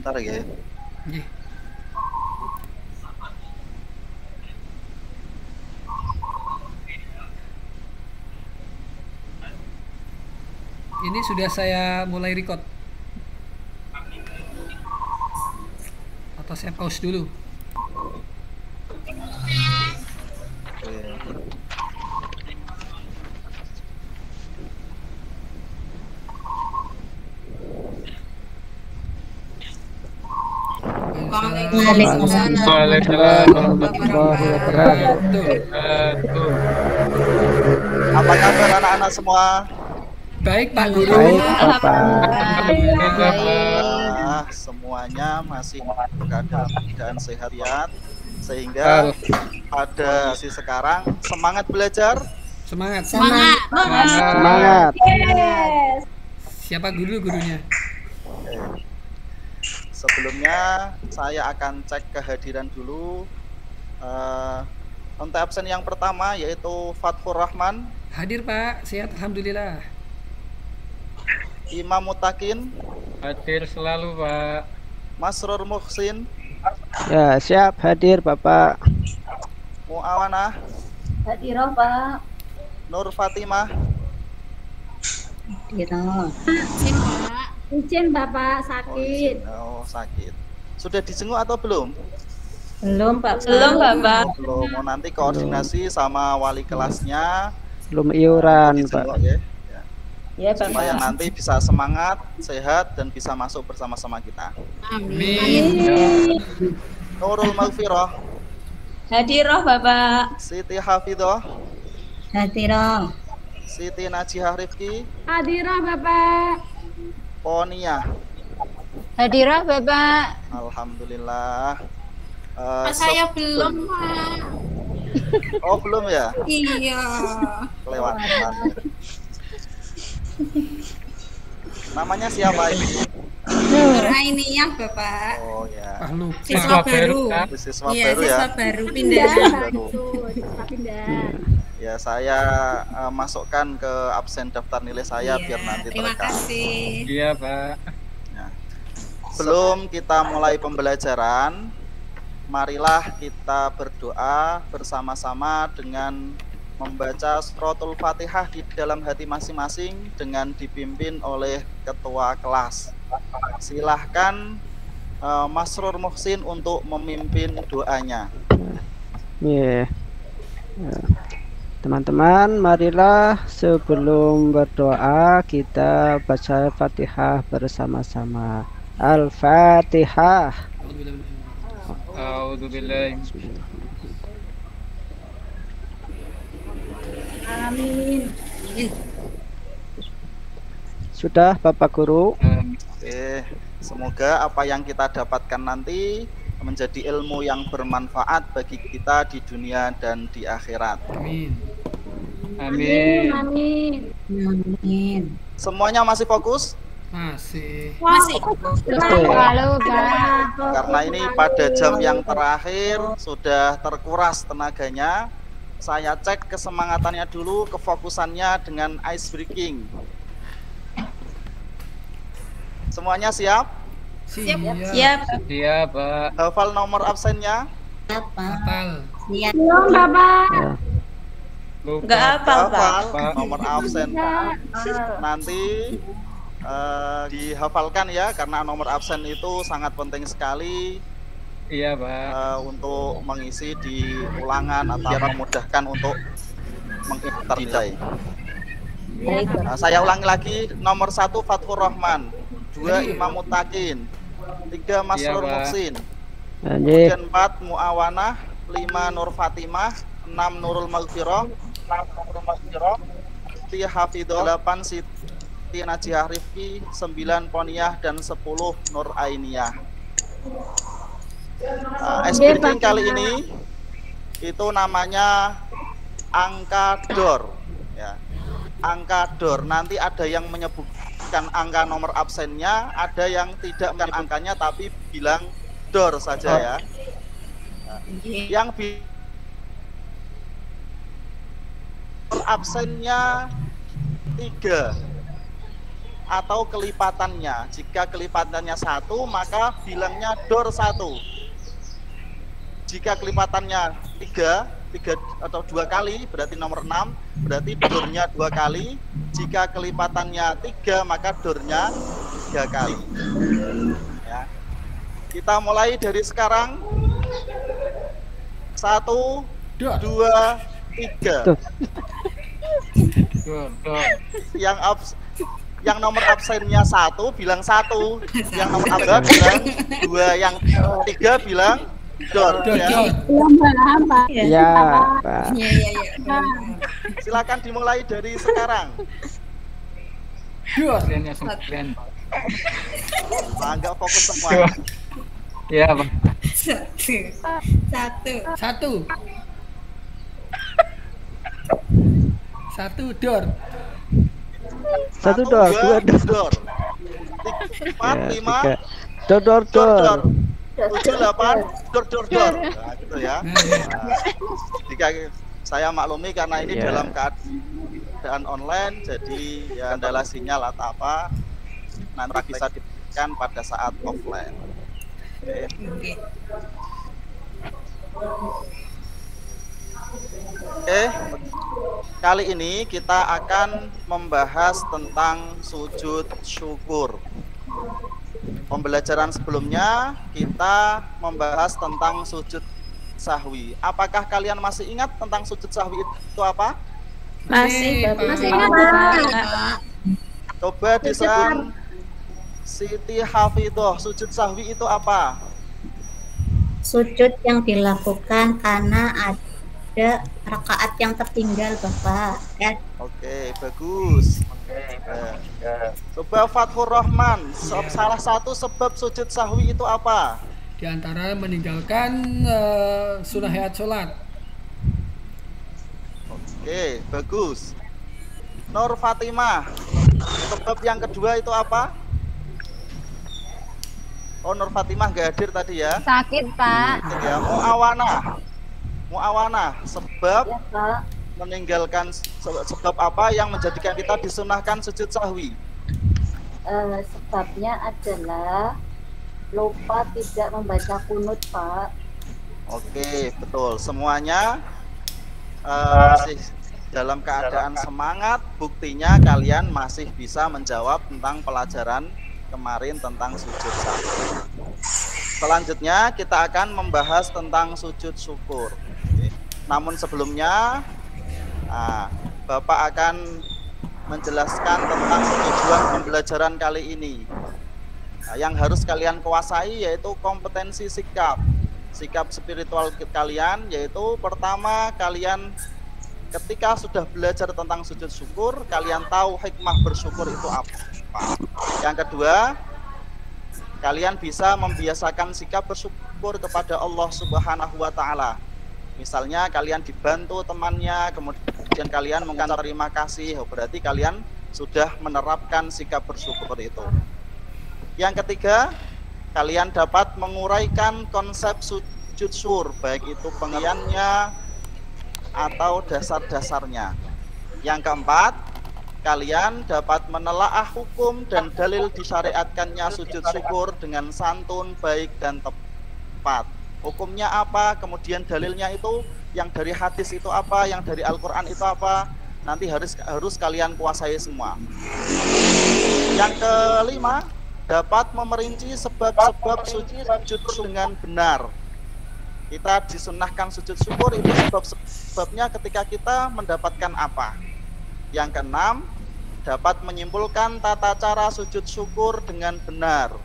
sebentar ya. Nggih. Ini sudah saya mulai record. Atau saya pause dulu. Oke. Waalaikumsalam warahmatullahi wabarakatuh. Apa kabar anak-anak semua? Baik Pak Guru. Baik, Bapak. Alhamdulillah semuanya masih dalam keadaan sehat ya. Sehingga pada sesi sekarang semangat belajar. Semangat. Semangat. Siapa gurunya? Sebelumnya saya akan cek kehadiran dulu. Untuk absen yang pertama yaitu Fathur Rahman. Hadir Pak, sehat alhamdulillah. Imam Mutakin. Hadir selalu Pak. Masrur Muhsin. Ya, siap hadir Bapak. Muawanah. Hadir Pak. Nur Fatimah. Izin Bapak sakit. Oh, sakit. Sudah dijenguk atau belum? Belum Pak. Belum. Mau nanti koordinasi sama wali kelasnya. Belum iuran, Dijenguk, Pak. ya. Ya Pak. Supaya nanti bisa semangat, sehat, dan bisa masuk bersama-sama kita. Amin. Nurul Maghfirah. Hadiroh Bapak. Siti Hafidhah. Hadiroh. Siti Najihah Rifki. Hadiroh Bapak. Ponia. Hadiroh Bapak. Alhamdulillah. Saya belum Pak. Oh belum ya? Iya. Kelewatan. Namanya siapa ini? Nur Ainiyah Bapak. Oh ya. Ah lupa. Siswa baru. Siswa Iya, baru ya. siswa baru pindah. Ya saya masukkan ke absen daftar nilai saya biar nanti Terima terekam. kasih. Iya Pak. Sebelum kita mulai pembelajaran, marilah kita berdoa bersama-sama dengan membaca suratul Fatihah di dalam hati masing-masing dengan dipimpin oleh ketua kelas. Silahkan Masrur Muhsin untuk memimpin doanya. Ya. Teman-teman, marilah sebelum berdoa kita baca Fatihah bersama-sama. Al-Fatihah. A'udzubillahi. Amin. Sudah Bapak Guru? Oke, semoga apa yang kita dapatkan nanti menjadi ilmu yang bermanfaat bagi kita di dunia dan di akhirat. Amin. Amin. Amin. Semuanya masih fokus? Masih. Halo Pak. Karena ini pada jam yang terakhir sudah terkuras tenaganya. Saya cek kesemangatannya dulu, kefokusannya dengan ice breaking. Semuanya siap? Siap. Iya Pak. Hafal nomor absennya? Hafal. Belum Bapak. Ya. Lupa. Hafal Pak. nomor absen. Nanti dihafalkan ya, karena nomor absen itu sangat penting sekali. Iya Pak. Untuk mengisi di ulangan atau memudahkan untuk mengikuti nilai. Saya ulangi lagi, nomor 1 Fathur Rahman, 2 Imam Mutakin, 3 Masrur Iya, Pak. Muhsin, Lanjut. kemudian 4 Muawanah, 5 Nur Fatimah, 6 Nurul Maghfirah, 7 Hafidhah, 8 Siti Najihah Rifki, 9 Poniah, dan 10 Nur Ainiyah. Speaking kali ini itu namanya angka DOR ya. Angka DOR, nanti ada yang menyebutkan angka nomor absennya, ada yang tidak menyebutkan angkanya tapi bilang DOR saja ya. Yang absennya 3 atau kelipatannya. Jika kelipatannya 1, maka bilangnya dor 1. Jika kelipatannya 3 atau 2 kali, berarti nomor 6, berarti dornya 2 kali. Jika kelipatannya 3, maka dornya 3 kali. Ya. Kita mulai dari sekarang. 1, 2, 3. Yang nomor absennya 1 bilang 1, yang nomor absen bilang 2, yang 3 bilang dor. Ya, Pak. Silakan dimulai dari sekarang. Enggak fokus semua. Ya, Pak. 1 dor. 1 dor, 2 dor. 4, 5 dor. 7, 8 dor. Nah, gitu ya. Jika saya maklumi karena ini dalam keadaan online, jadi ya adalah sinyal atau apa nanti bisa diberikan pada saat offline. Oke, kali ini kita akan membahas tentang sujud syukur. Pembelajaran sebelumnya kita membahas tentang sujud sahwi. Apakah kalian masih ingat tentang sujud sahwi itu apa? Masih ingat, Pak. Coba disan Siti Hafidhoh, sujud sahwi itu apa? Sujud yang dilakukan karena ada rakaat yang tertinggal, Bapak. Ya. Oke, bagus. Coba Fathur Rahman, salah satu sebab sujud sahwi itu apa? Di antara meninggalkan sunnah hayat sholat. Oke, bagus. Nur Fatimah, sebab yang kedua itu apa? Oh, Nur Fatimah nggak hadir tadi ya? Sakit, Pak. Ya, Muawana, sebab meninggalkan sebab apa yang menjadikan kita disunahkan sujud sahwi? Sebabnya adalah lupa tidak membaca kunut, Pak. Oke, betul. Semuanya masih dalam keadaan semangat. Buktinya kalian masih bisa menjawab tentang pelajaran kemarin tentang sujud sahwi. Selanjutnya kita akan membahas tentang sujud syukur. Namun sebelumnya Bapak akan menjelaskan tentang tujuan pembelajaran kali ini. Yang harus kalian kuasai yaitu kompetensi sikap spiritual kalian, yaitu pertama, kalian ketika sudah belajar tentang sujud syukur, kalian tahu hikmah bersyukur itu apa. Yang kedua, kalian bisa membiasakan sikap bersyukur kepada Allah Subhanahu wa Ta'ala. Misalnya kalian dibantu temannya, kemudian kalian mengucapkan terima kasih, berarti kalian sudah menerapkan sikap bersyukur itu. Yang ketiga, kalian dapat menguraikan konsep sujud syukur, baik itu pengertiannya atau dasar-dasarnya. Yang keempat, kalian dapat menelaah hukum dan dalil disyariatkannya sujud syukur dengan santun, baik dan tepat. Hukumnya apa, kemudian dalilnya itu yang dari hadis itu apa, yang dari Al-Quran itu apa, nanti harus kalian kuasai semua. Yang kelima, dapat memerinci sebab-sebab sujud dengan benar. Kita disunahkan sujud syukur itu sebab-sebabnya ketika kita mendapatkan apa. Yang keenam, dapat menyimpulkan tata cara sujud syukur dengan benar.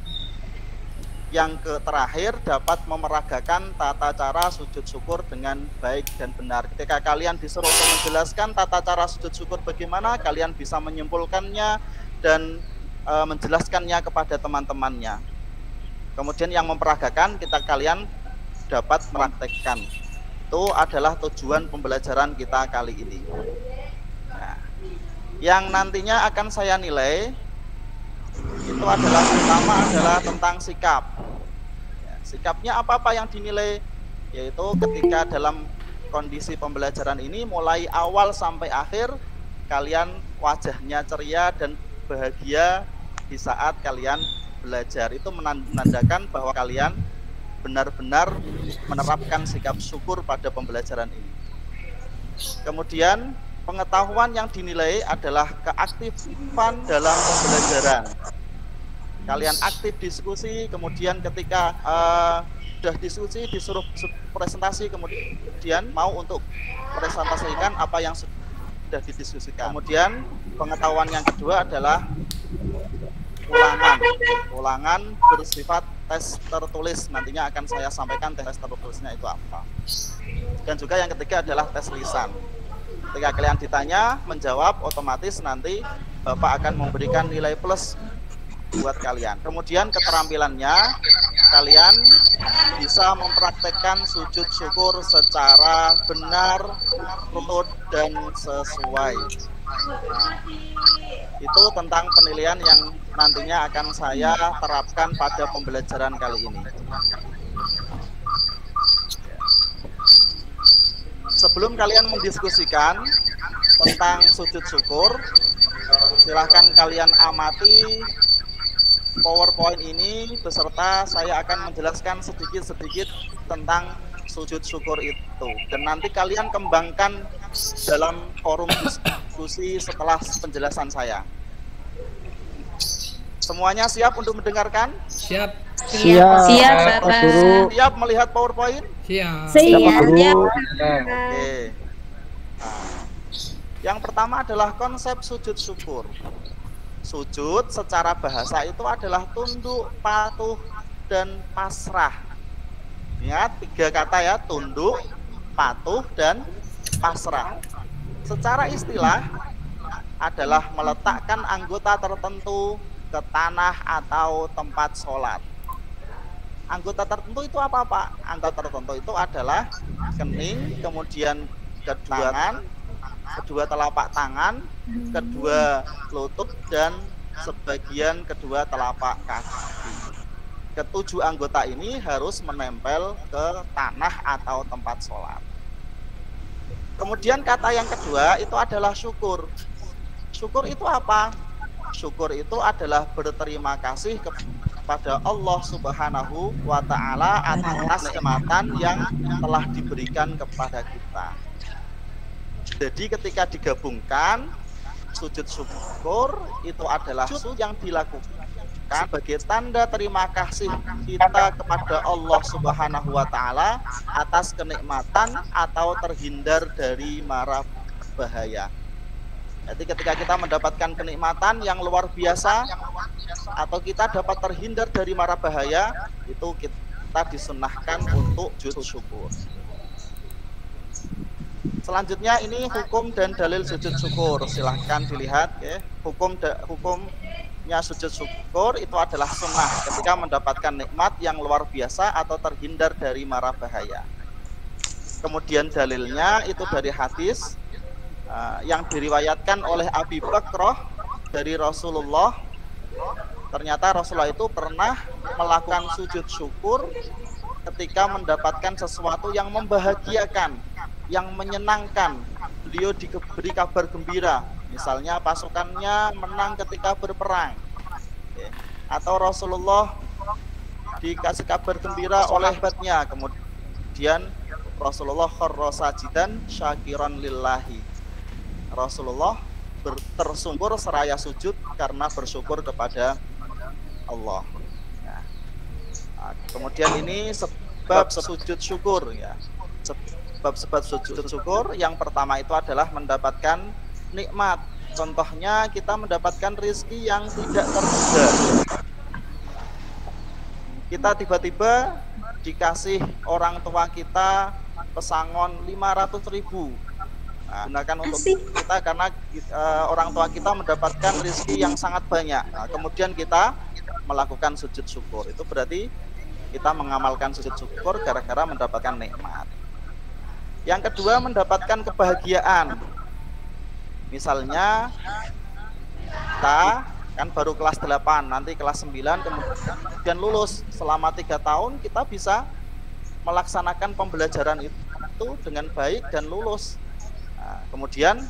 Yang terakhir, dapat memeragakan tata cara sujud syukur dengan baik dan benar. Ketika kalian disuruh untuk menjelaskan tata cara sujud syukur bagaimana, kalian bisa menyimpulkannya dan menjelaskannya kepada teman-temannya. Kemudian yang memperagakan, kalian dapat mempraktekkan. Itu adalah tujuan pembelajaran kita kali ini. Nah, yang nantinya akan saya nilai itu adalah pertama adalah tentang sikap. Sikapnya apa yang dinilai, yaitu ketika dalam kondisi pembelajaran ini mulai awal sampai akhir kalian wajahnya ceria dan bahagia di saat kalian belajar. Itu menandakan bahwa kalian benar-benar menerapkan sikap syukur pada pembelajaran ini. Kemudian pengetahuan yang dinilai adalah keaktifan dalam pembelajaran. Kalian aktif diskusi, kemudian ketika sudah diskusi disuruh presentasi, kemudian mau untuk presentasikan apa yang sudah didiskusikan. Kemudian pengetahuan yang kedua adalah ulangan bersifat tes tertulis. Nantinya akan saya sampaikan tes tertulisnya itu apa. Dan juga yang ketiga adalah tes lisan. Ketika kalian ditanya, menjawab, otomatis nanti Bapak akan memberikan nilai plus buat kalian. Kemudian keterampilannya, kalian bisa mempraktekkan sujud syukur secara benar, runut, dan sesuai. Nah, itu tentang penilaian yang nantinya akan saya terapkan pada pembelajaran kali ini. Sebelum kalian mendiskusikan tentang sujud syukur, silahkan kalian amati PowerPoint ini beserta saya akan menjelaskan sedikit-sedikit tentang sujud syukur itu. Dan nanti kalian kembangkan dalam forum diskusi setelah penjelasan saya. Semuanya siap untuk mendengarkan? Siap. Siap, Pak Bapak. Guru. Siap melihat PowerPoint? Siap. Siap, Pak Guru. Oke. Nah, yang pertama adalah konsep sujud syukur. Sujud secara bahasa itu adalah tunduk, patuh, dan pasrah. Ingat 3 kata ya, tunduk, patuh, dan pasrah. Secara istilah adalah meletakkan anggota tertentu ke tanah atau tempat sholat. Anggota tertentu itu apa Pak? Anggota tertentu itu adalah kening, kemudian kedua telapak tangan, kedua lutut, dan sebagian kedua telapak kaki. Ketujuh anggota ini harus menempel ke tanah atau tempat sholat. Kemudian kata yang kedua itu adalah syukur. Syukur itu apa? Syukur itu adalah berterima kasih kepada Allah Subhanahu wa Ta'ala atas kenikmatan yang telah diberikan kepada kita. Jadi ketika digabungkan, sujud syukur itu adalah sujud yang dilakukan sebagai tanda terima kasih kita kepada Allah Subhanahu wa Ta'ala atas kenikmatan atau terhindar dari mara bahaya. Jadi ketika kita mendapatkan kenikmatan yang luar biasa atau kita dapat terhindar dari mara bahaya, itu kita disunahkan untuk sujud syukur. Selanjutnya ini hukum dan dalil sujud syukur. Silahkan dilihat ya. Hukumnya sujud syukur itu adalah sunnah ketika mendapatkan nikmat yang luar biasa atau terhindar dari mara bahaya. Kemudian dalilnya itu dari hadis yang diriwayatkan oleh Abi Bakrah dari Rasulullah. Ternyata Rasulullah itu pernah melakukan sujud syukur ketika mendapatkan sesuatu yang membahagiakan, yang menyenangkan. Beliau diberi kabar gembira, misalnya pasukannya menang ketika berperang, atau Rasulullah dikasih kabar gembira oleh sahabatnya, kemudian Rasulullah kharra sajidan syakiran lillahi. Rasulullah tersungkur seraya sujud karena bersyukur kepada Allah. Nah, kemudian ini sebab sujud syukur ya. Sebab sujud syukur yang pertama itu adalah mendapatkan nikmat. Contohnya kita mendapatkan rezeki yang tidak terduga. Kita tiba-tiba dikasih orang tua kita pesangon 500.000. Nah, gunakan untuk kita karena orang tua kita mendapatkan rezeki yang sangat banyak. Nah, kemudian kita melakukan sujud syukur. Itu berarti kita mengamalkan sujud syukur gara-gara mendapatkan nikmat. Yang kedua, mendapatkan kebahagiaan. Misalnya kita kan baru kelas 8, nanti kelas 9, kemudian lulus. Selama 3 tahun kita bisa melaksanakan pembelajaran itu dengan baik dan lulus. Nah, kemudian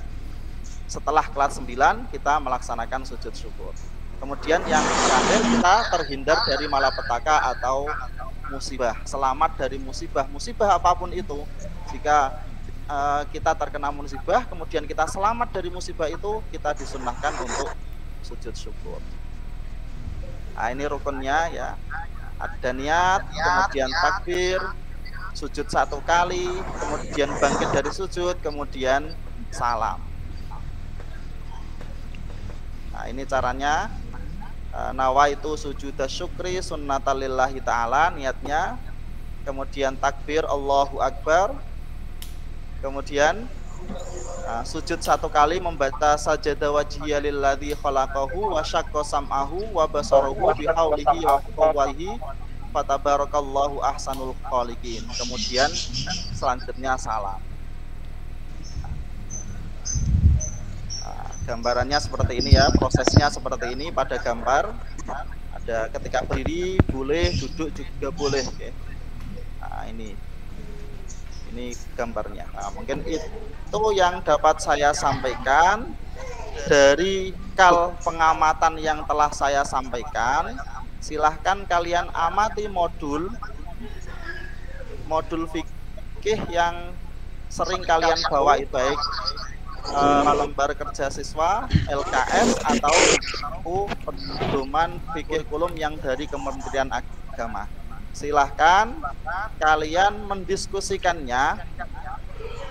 setelah kelas 9 kita melaksanakan sujud syukur. Kemudian yang terakhir kita terhindar dari malapetaka atau musibah, selamat dari musibah apapun itu. Jika kita terkena musibah, kemudian kita selamat dari musibah itu, kita disunnahkan untuk sujud syukur. Nah, ini rukunnya ya. Ada niat, kemudian takbir, sujud 1 kali, kemudian bangkit dari sujud, kemudian salam. Nah, ini caranya. Nawaitu sujuda syukri sunnatalillahi ta'ala, niatnya. Kemudian takbir Allahu Akbar. Kemudian sujud 1 kali, membaca sajada wajhiya lilladzi khalaqahu wa syaqqa sam'ahu wa basarahu bihaulihi wa quwwatihi fatabarakallahu ahsanul khaliqin. Kemudian selanjutnya salam. Gambarannya seperti ini ya, prosesnya seperti ini pada gambar. Ada ketika berdiri boleh, duduk juga boleh. Oke. Nah, ini gambarnya. Nah, mungkin itu yang dapat saya sampaikan dari pengamatan yang telah saya sampaikan. Silahkan kalian amati modul fikih yang sering kalian bawa, itu baik lembar kerja siswa, LKS, atau pedoman fikih kulum yang dari Kementerian Agama. Silahkan kalian mendiskusikannya.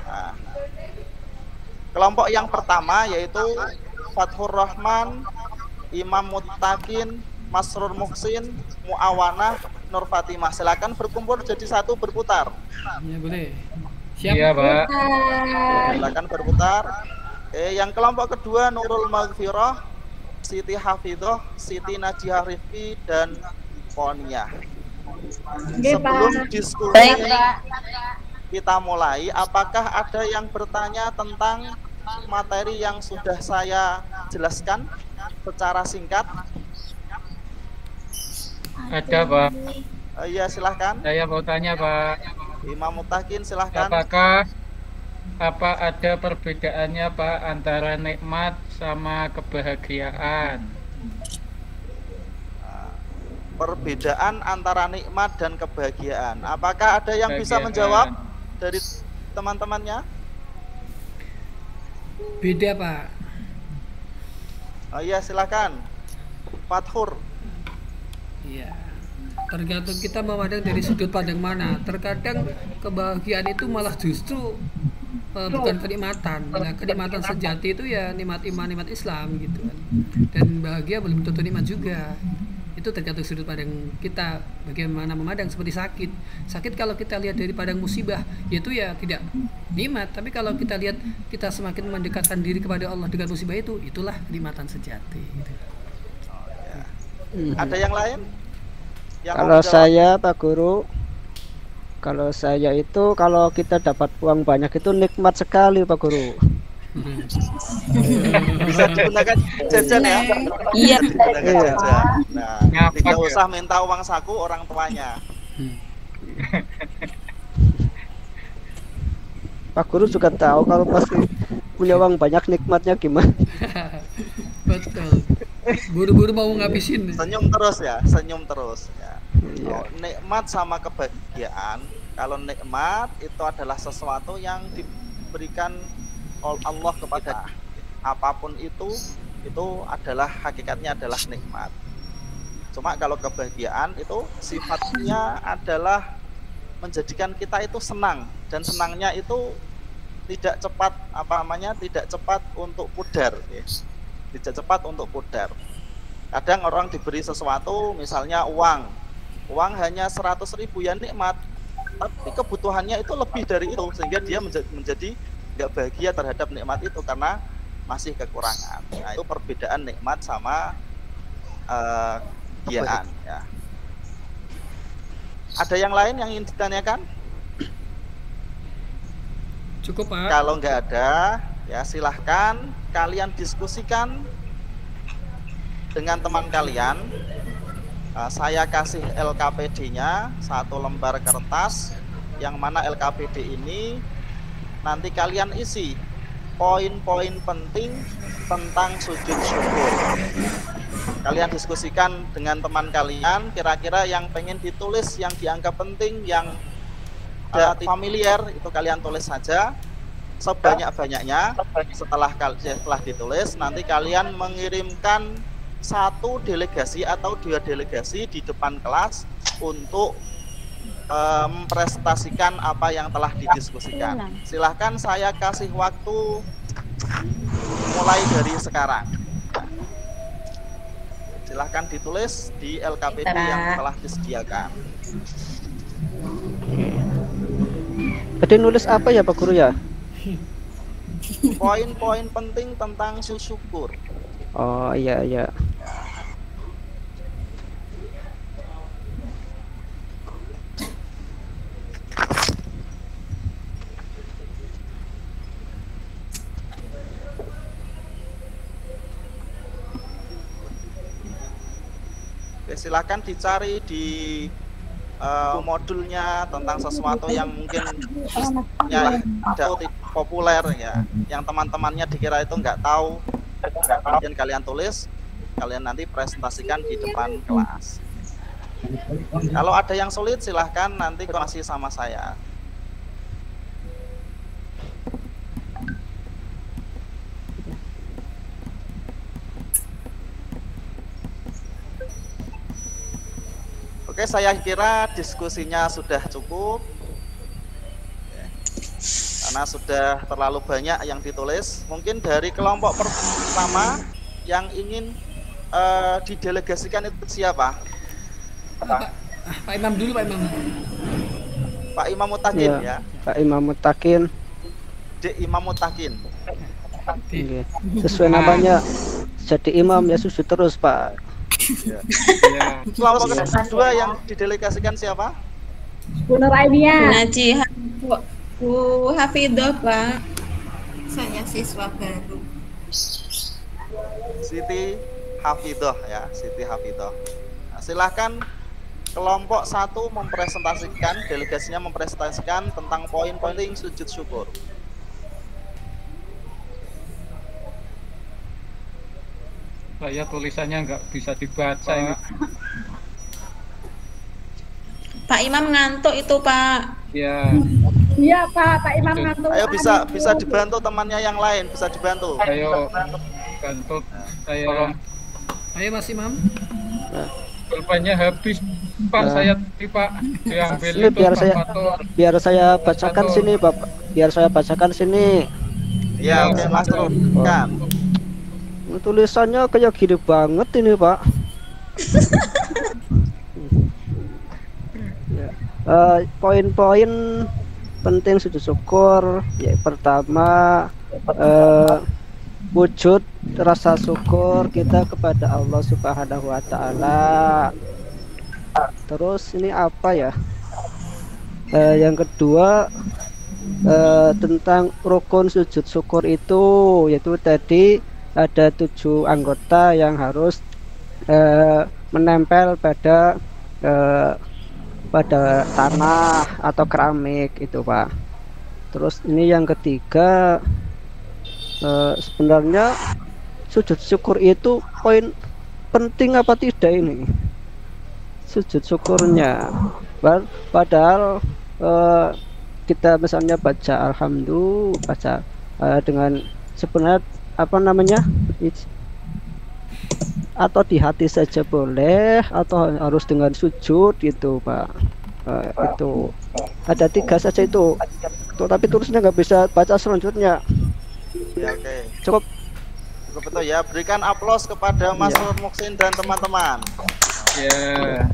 Nah, kelompok yang pertama yaitu Fathur Rahman, Imam Muttaqin, Masrur Muhsin, Muawanah, Nur Fatimah. Silakan berkumpul jadi satu, berputar. Ya boleh. Siap. Iya, Pak. Silakan berputar. Yang kelompok kedua Nurul Maghfirah, Siti Hafidhah, Siti Najihah Rifki, dan Poniyah. Sebelum diskusi kita mulai, apakah ada yang bertanya tentang materi yang sudah saya jelaskan secara singkat? Ada, Pak. Iya, silahkan. Saya mau tanya, Pak. Imam Muttaqin, silahkan. Apa ada perbedaannya, Pak, antara nikmat sama kebahagiaan? Perbedaan antara nikmat dan kebahagiaan. Apakah ada yang bisa menjawab dari teman-temannya? Beda, Pak. Oh iya, silakan. Fathur. Iya. Tergantung kita memandang dari sudut pandang mana. Terkadang kebahagiaan itu malah justru bukan kenikmatan. Nah, kenikmatan sejati itu ya nikmat iman, nikmat Islam gitu kan. Dan bahagia belum tentu nikmat juga. Itu tergantung sudut pandang kita bagaimana memandang. Seperti sakit kalau kita lihat dari pandang musibah, yaitu ya tidak nikmat. Tapi kalau kita lihat kita semakin mendekatkan diri kepada Allah dengan musibah itu, itulah kenikmatan sejati gitu. Ada yang lain? Kalau saya, Pak Guru, kalau saya itu kalau kita dapat uang banyak itu nikmat sekali, Pak Guru. Bisa digunakan jajan ya? Iya. Nah, tidak usah minta uang saku orang tuanya. Pak Guru juga tahu kalau pasti punya uang banyak nikmatnya gimana. Betul. Buru-buru mau ngabisin. Senyum terus ya, senyum terus ya. Iya. Nikmat sama kebahagiaan. Kalau nikmat itu adalah sesuatu yang diberikan oleh Allah kepada apapun itu adalah hakikatnya adalah nikmat. Cuma kalau kebahagiaan itu sifatnya adalah menjadikan kita itu senang, dan senangnya itu tidak cepat tidak cepat untuk pudar ya. Tidak cepat untuk pudar. Kadang orang diberi sesuatu, misalnya uang hanya 100.000 ya nikmat, tapi kebutuhannya itu lebih dari itu, sehingga dia menjadi nggak bahagia terhadap nikmat itu karena masih kekurangan. Nah, itu perbedaan nikmat sama kebahagiaan ya. Ada yang lain yang ingin ditanyakan? Cukup, Pak. Kalau nggak ada, ya silahkan kalian diskusikan dengan teman kalian. Saya kasih LKPD-nya 1 lembar kertas, yang mana LKPD ini nanti kalian isi poin-poin penting tentang sujud syukur. Kalian diskusikan dengan teman kalian, kira-kira yang pengen ditulis, yang dianggap penting, yang familiar, itu kalian tulis saja sebanyak-banyaknya. Setelah ditulis, nanti kalian mengirimkan 1 delegasi atau 2 delegasi di depan kelas untuk mempresentasikan apa yang telah didiskusikan. Silahkan saya kasih waktu mulai dari sekarang. Silahkan ditulis di LKPD yang telah disediakan. Tadi nulis apa ya Pak Guru ya? Poin-poin penting tentang syukur. Oh iya iya. Oke, silakan dicari di modulnya tentang sesuatu yang mungkin ya tidak populer ya, yang teman-temannya dikira itu nggak tahu, kemudian kalian tulis, kalian nanti presentasikan di depan kelas. Kalau ada yang sulit silahkan nanti konsultasi sama saya. Oke, saya kira diskusinya sudah cukup. Karena sudah terlalu banyak yang ditulis. Mungkin dari kelompok pertama yang ingin didelegasikan itu siapa? Pak Imam dulu, Pak Imam. Pak Imam Mutakin ya. Pak Imam Mutakin. Dek Imam Mutakin. Oke. Sesuai namanya, jadi imam ya sujud terus Pak. Ya. Kelompok kedua yang didelegasikan siapa? Bu Nur Aidia. Naji Bu Hafidoh, Pak. Saya siswa baru. Siti Hafidoh ya, Siti Hafidoh. Nah, silahkan kelompok 1 mempresentasikan, delegasinya mempresentasikan tentang poin-poin penting sujud syukur. Saya tulisannya nggak bisa dibaca ini. Pak Imam ngantuk itu, Pak. Ya, Iya Pak Imam ngantuk. Ayo bisa dibantu temannya yang lain, bisa dibantu. ayo bantu saya. Tolong, Ayo Mas Imam. pulpennya habis, Pak. Saya tadi, Pak, diambil Ini itu biar saya bacakan sini Bapak. Biar saya bacakan sini. Ya, oke Mas teruskan. Tulisannya kayak gini banget ini Pak. Poin-poin penting sujud syukur ya, pertama wujud rasa syukur kita kepada Allah Subhanahu wa Ta'ala. Terus ini apa ya, yang kedua tentang rukun sujud syukur itu, yaitu tadi ada 7 anggota yang harus menempel pada tanah atau keramik itu Pak. Terus ini yang ketiga, sebenarnya sujud syukur itu poin penting apa tidak ini sujud syukurnya? Padahal kita misalnya baca alhamdulillah, baca dengan sebenarnya apa namanya, atau di hati saja boleh, atau harus dengan sujud gitu Pak. Itu ada 3 saja itu. Tapi tulisnya nggak bisa baca selanjutnya. Ya, oke. Cukup Betul ya. Berikan aplaus kepada Mas Muksin dan teman-teman. Ya.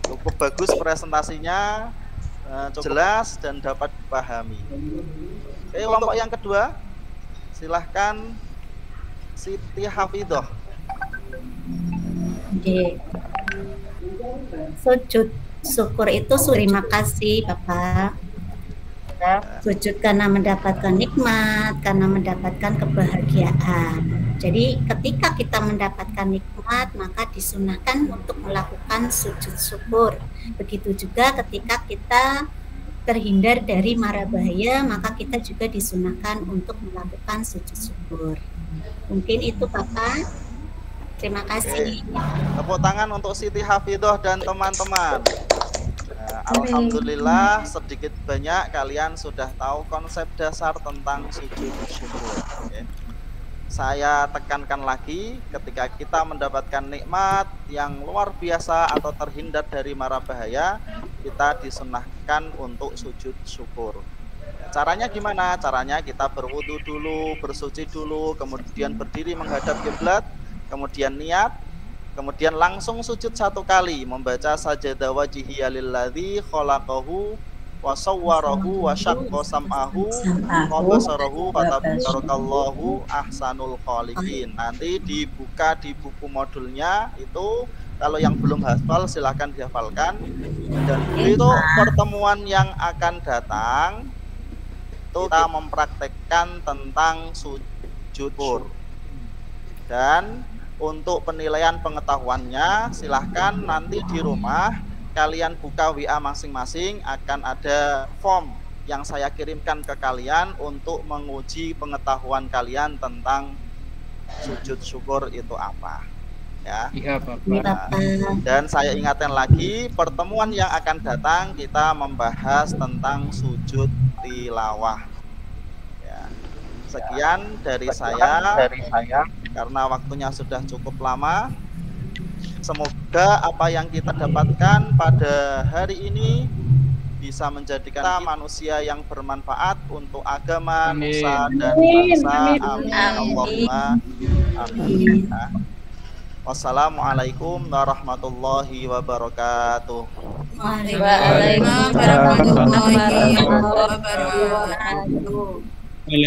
Cukup bagus presentasinya, cukup jelas dan dapat dipahami. Oke, kelompok yang kedua, silahkan Siti Hafidoh. Oke. Sujud syukur itu terima kasih Bapak. Sujud karena mendapatkan nikmat, karena mendapatkan kebahagiaan. Jadi ketika kita mendapatkan nikmat, maka disunahkan untuk melakukan sujud syukur. Begitu juga ketika kita terhindar dari mara bahaya, maka kita juga disunahkan untuk melakukan sujud syukur. Mungkin itu Bapak. Terima kasih. Tepuk tangan untuk Siti Hafidhah dan teman-teman. Alhamdulillah sedikit banyak kalian sudah tahu konsep dasar tentang sujud syukur. Saya tekankan lagi, ketika kita mendapatkan nikmat yang luar biasa atau terhindar dari mara bahaya, kita disunahkan untuk sujud syukur. Caranya gimana? Caranya kita berwudu dulu, bersuci dulu, kemudian berdiri menghadap kiblat, kemudian niat, kemudian langsung sujud 1 kali, membaca sajada wajhiya lilladzi khalaqahu wa sawwarahu wa syaqqa sam'ahu wa basarahu fatabarakallahu ahsanul khaliqin. Nanti dibuka di buku modulnya itu, kalau yang belum hafal silahkan dihafalkan. Dan itu pertemuan yang akan datang itu kita mempraktekkan tentang sujud syukur. Dan untuk penilaian pengetahuannya silahkan nanti di rumah kalian buka WA masing-masing, akan ada form yang saya kirimkan ke kalian untuk menguji pengetahuan kalian tentang sujud syukur itu apa. Ya. Iya, Bapak. Dan saya ingatkan lagi, pertemuan yang akan datang kita membahas tentang sujud tilawah. Ya. Sekian dari saya. Karena waktunya sudah cukup lama. Semoga apa yang kita dapatkan pada hari ini bisa menjadikan kita manusia yang bermanfaat untuk agama, nusa, dan bangsa. Amin. Allahumma amin. Wassalamualaikum warahmatullahi wabarakatuh. Waalaikumsalam warahmatullahi wabarakatuh.